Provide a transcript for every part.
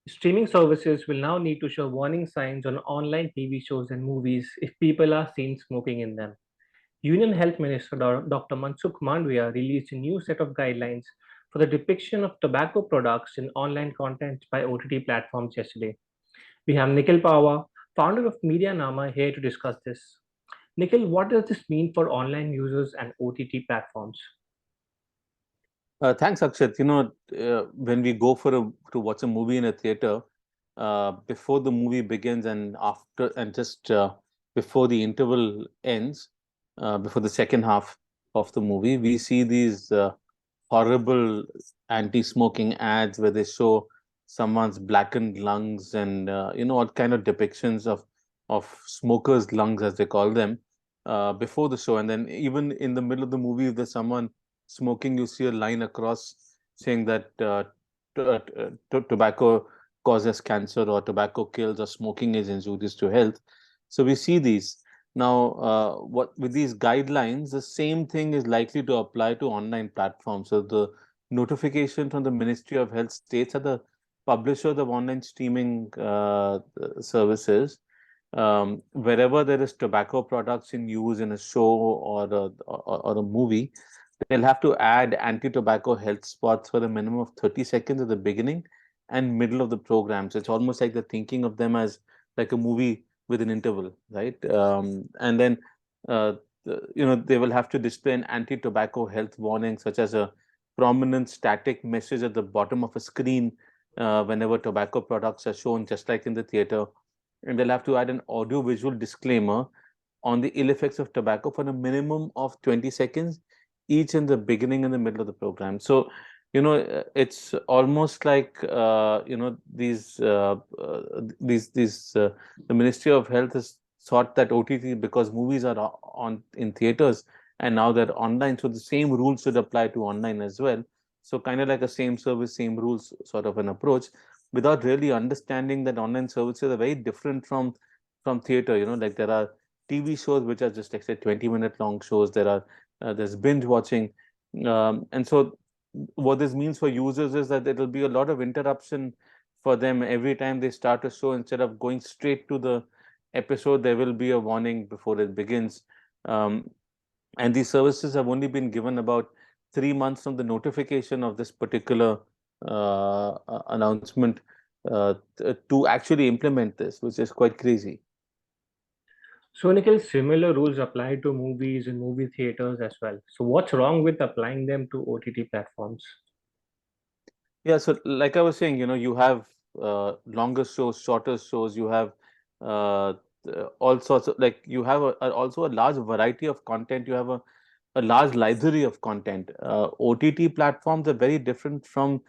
Streaming services will now need to show warning signs on online TV shows and movies if people are seen smoking in them. Union Health Minister Dr. Mansukh Mandviya released a new set of guidelines for the depiction of tobacco products in online content by OTT platforms yesterday. We have Nikhil Pahwa, founder of Media Nama, here to discuss this. Nikhil, what does this mean for online users and OTT platforms? Thanks, Akshat. When we go to watch a movie in a theater, before the movie begins and after and just before the interval ends, before the second half of the movie, we see these horrible anti-smoking ads where they show someone's blackened lungs and what kind of depictions of smokers' lungs, as they call them, before the show. And then even in the middle of the movie, if there's someone smoking, you see a line across saying that tobacco causes cancer, or tobacco kills, or smoking is injurious to health. So we see these. Now, what with these guidelines, the same thing is likely to apply to online platforms. So the notification from the Ministry of Health states that the publishers of online streaming services, wherever there is tobacco products in use in a show or a movie, they'll have to add anti-tobacco health spots for a minimum of 30 seconds at the beginning and middle of the program. So it's almost like they're thinking of them as like a movie with an interval, right? And then, they will have to display an anti-tobacco health warning, such as a prominent static message at the bottom of a screen whenever tobacco products are shown, just like in the theater. And they'll have to add an audio-visual disclaimer on the ill effects of tobacco for a minimum of 20 seconds, each in the beginning and the middle of the program. So, it's almost like the Ministry of Health has thought that OTT, because movies are on in theaters and now they're online, so the same rules should apply to online as well. So kind of like a same service, same rules sort of an approach, without really understanding that online services are very different from theater. Like there are TV shows which are just like say 20-minute long shows. There's binge watching, and so what this means for users is that it'll be a lot of interruption for them every time they start a show. Instead of going straight to the episode, there will be a warning before it begins. Um, and these services have only been given about 3 months from the notification of this particular announcement to actually implement this, which is quite crazy. So, Nikhil, similar rules apply to movies and movie theaters as well. So, what's wrong with applying them to OTT platforms? Yeah, so like I was saying, you have longer shows, shorter shows, you have uh, all sorts of, like, you have also a large variety of content, you have a large library of content. OTT platforms are very different from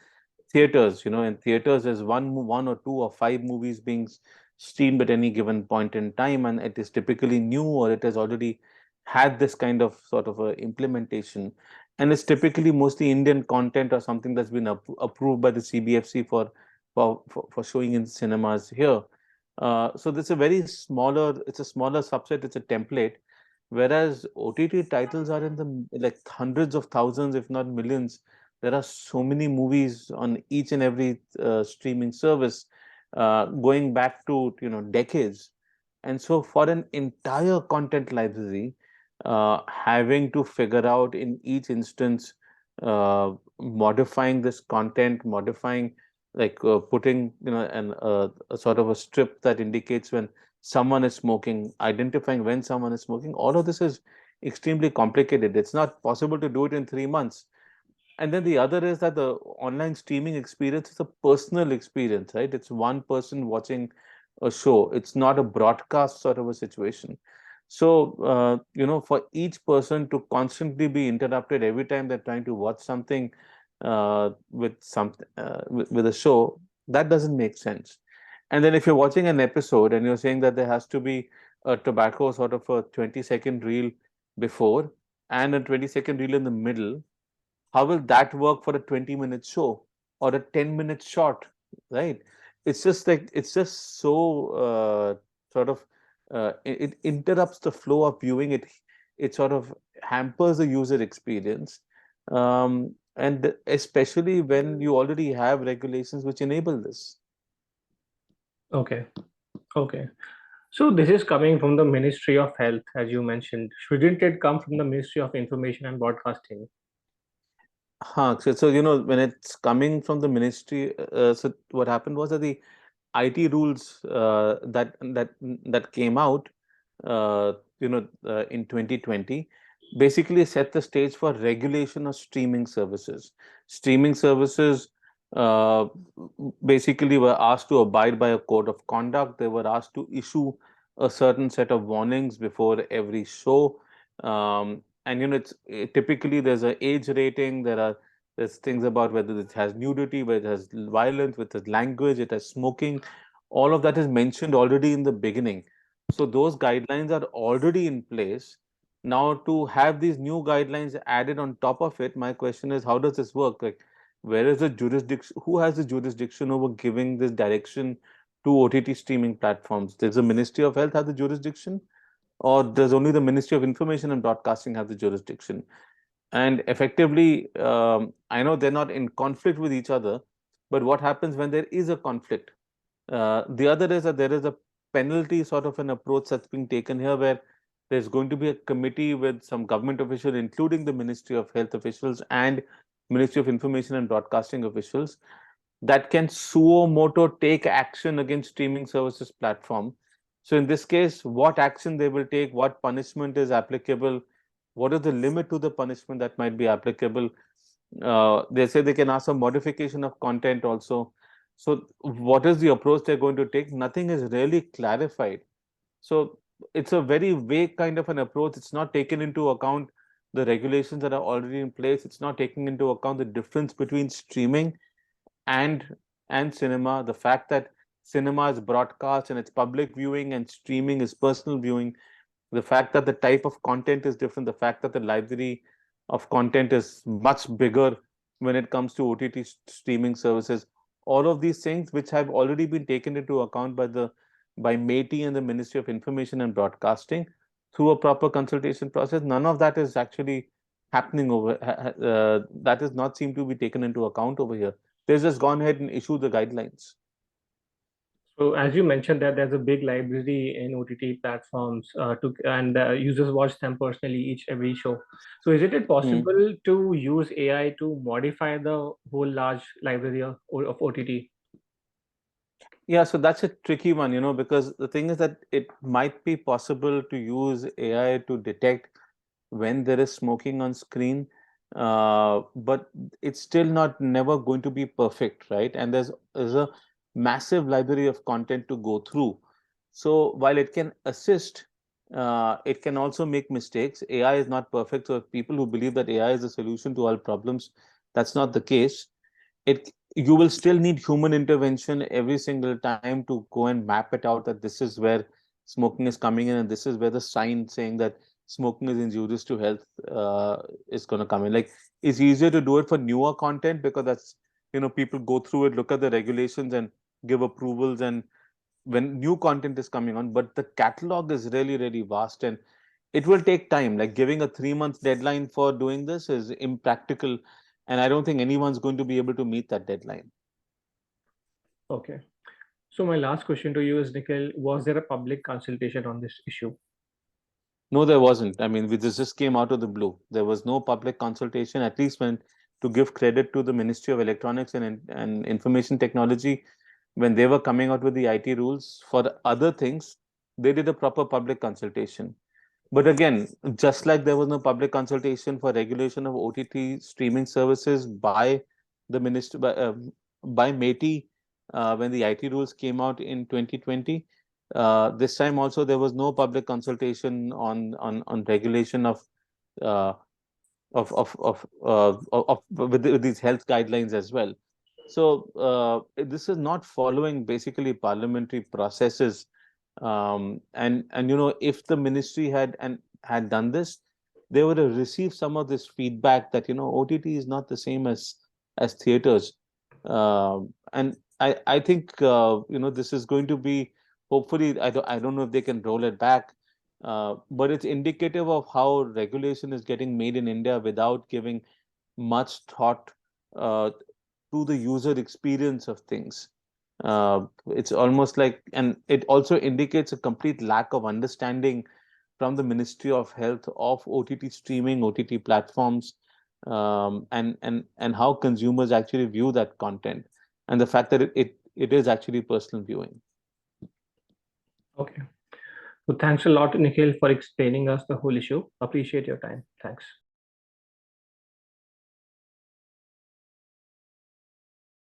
theaters. In theaters, there's one or two or five movies being streamed at any given point in time, and it is typically new, or it has already had this kind of sort of a implementation, and it's typically mostly Indian content or something that's been approved by the CBFC for showing in cinemas here. So this is a very smaller, it's a smaller subset, it's a template, whereas OTT titles are in the like hundreds of thousands, if not millions. There are so many movies on each and every streaming service, going back to decades. And so for an entire content library, having to figure out in each instance, modifying this content, modifying, like putting a sort of a strip that indicates when someone is smoking, identifying when someone is smoking, all of this is extremely complicated. It's not possible to do it in 3 months. And then the other is that the online streaming experience is a personal experience, right? It's one person watching a show. It's not a broadcast sort of a situation. So, for each person to constantly be interrupted every time they're trying to watch something with a show, that doesn't make sense. And then if you're watching an episode and you're saying that there has to be a tobacco sort of a 20-second reel before and a 20-second reel in the middle, how will that work for a 20-minute show or a 10-minute short, right? It's just so sort of it interrupts the flow of viewing. It sort of hampers the user experience, and especially when you already have regulations which enable this. Okay. Okay. So this is coming from the Ministry of Health, as you mentioned. Shouldn't it come from the Ministry of Information and Broadcasting? So when it's coming from the ministry, so what happened was that the IT rules that came out, in 2020, basically set the stage for regulation of streaming services. Streaming services uh, basically were asked to abide by a code of conduct. They were asked to issue a certain set of warnings before every show. And typically there's an age rating. There's things about whether it has nudity, whether it has violence, whether it has language, it has smoking. All of that is mentioned already in the beginning. So those guidelines are already in place. Now, to have these new guidelines added on top of it, my question is, how does this work? Like, where is the jurisdiction? Who has the jurisdiction over giving this direction to OTT streaming platforms? Does the Ministry of Health have the jurisdiction, or does only the Ministry of Information and Broadcasting have the jurisdiction? And effectively, I know they're not in conflict with each other, but what happens when there is a conflict? The other is that there is a penalty sort of an approach that's being taken here, where there's going to be a committee with some government officials, including the Ministry of Health officials and Ministry of Information and Broadcasting officials, that can suo moto take action against streaming services platform. So in this case, what action they will take, what punishment is applicable, what is the limit to the punishment that might be applicable? They say they can ask for modification of content also. So what is the approach they're going to take? Nothing is really clarified. So it's a very vague kind of an approach. It's not taken into account the regulations that are already in place. It's not taking into account the difference between streaming and cinema. The fact that cinema is broadcast and it's public viewing and streaming is personal viewing, the fact that the type of content is different, the fact that the library of content is much bigger when it comes to OTT streaming services, all of these things which have already been taken into account by MeitY and the Ministry of Information and Broadcasting through a proper consultation process, none of that is actually happening that is not seem to be taken into account over here. They've just gone ahead and issued the guidelines. So as you mentioned that there's a big library in OTT platforms and users watch them personally each every show. So is it Hmm. possible to use AI to modify the whole large library of OTT? Yeah, so that's a tricky one, because the thing is that it might be possible to use AI to detect when there is smoking on screen, but it's still not never going to be perfect, right? And there's a massive library of content to go through. So while it can assist, it can also make mistakes. AI is not perfect, so if people who believe that AI is the solution to all problems, that's not the case. It You will still need human intervention every single time to go and map it out, that this is where smoking is coming in and this is where the sign saying that smoking is injurious to health is going to come in. Like, it's easier to do it for newer content because that's, people go through it, look at the regulations and give approvals, and when new content is coming on, but the catalog is really really vast, and it will take time. Like, giving a 3 month deadline for doing this is impractical, and I don't think anyone's going to be able to meet that deadline. Okay. So my last question to you is, Nikhil, was there a public consultation on this issue? No, there wasn't. I mean, this just came out of the blue. There was no public consultation, at least when, to give credit to the Ministry of Electronics and Information Technology, when they were coming out with the IT rules for the other things, they did a proper public consultation. But again, just like there was no public consultation for regulation of OTT streaming services by the minister by MeitY when the IT rules came out in 2020, this time also there was no public consultation on regulation uh, with these health guidelines as well. So this is not following basically parliamentary processes, and if the ministry had done this, they would have received some of this feedback that OTT is not the same as theaters, and I think this is going to be, hopefully, I don't know if they can roll it back, but it's indicative of how regulation is getting made in India without giving much thought uh, to the user experience of things. It's almost like, and it also indicates a complete lack of understanding from the Ministry of Health of OTT streaming, OTT platforms, and how consumers actually view that content, and the fact that it is actually personal viewing. Okay. So thanks a lot, Nikhil, for explaining us the whole issue. Appreciate your time. Thanks.